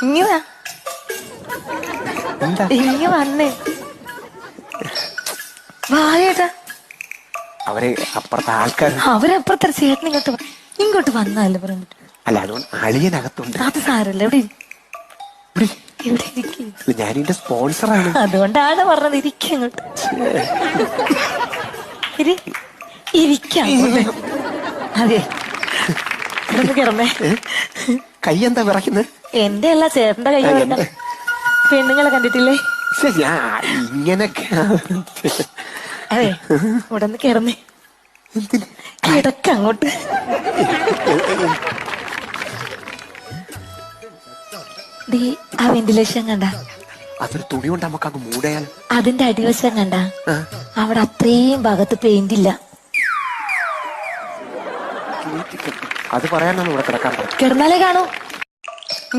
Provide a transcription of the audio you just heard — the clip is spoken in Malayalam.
ഇങ്ങ വാ. എന്താ ഇങ്ങ വന്നേ വായേട്ടാ. അവരെ അപ്പുറത്തെ ആൾക്കാർ. അവരപ്പുറത്തെ ചേട്ടൻ ഇങ്ങോട്ട് വന്നല്ലേ പറഞ്ഞിട്ട്. അല്ല അതുകൊണ്ട് അളിയനകത്തുണ്ട്. അത് സാരല്ല. എവിടെ ഇവിടെ ഇവിടെ ഇരിക്കും. ഞാനിന്റെ സ്പോൺസറാണ്. അതുകൊണ്ടാണ് പറഞ്ഞത് ഇരിക്ക അങ്ങോട്ട്. ഇരിക്കാം. അതെ ഇവിടെ കിടന്നേ. കൈ എന്താ വിറയ്ക്കുന്നത്? എന്റെ അല്ല ചേട്ടന്റെ കൈ വിറയ്ക്കാൻ. പെണ്ണുങ്ങളെ കണ്ടിട്ടില്ലേ? ഞാൻ ഇങ്ങനൊക്കെ. അതെ ഇവിടെ നിന്ന് കിടന്നേ. കിടക്ക അങ്ങോട്ട്. ആ വെന്റിലേഷൻ കണ്ട? അതൊരു തുണി കൊണ്ട് നമുക്ക് അങ്ങ് മൂടയാൽ. അതിന്റെ അടിവശം കണ്ട? അവിടെ അത്രയും ഭാഗത്ത് പെയിന്റ് ഇല്ല. അത് പറയാനാണ് ഇവിടെ കിടക്കാൻ. കിടന്നാലേ കാണൂ.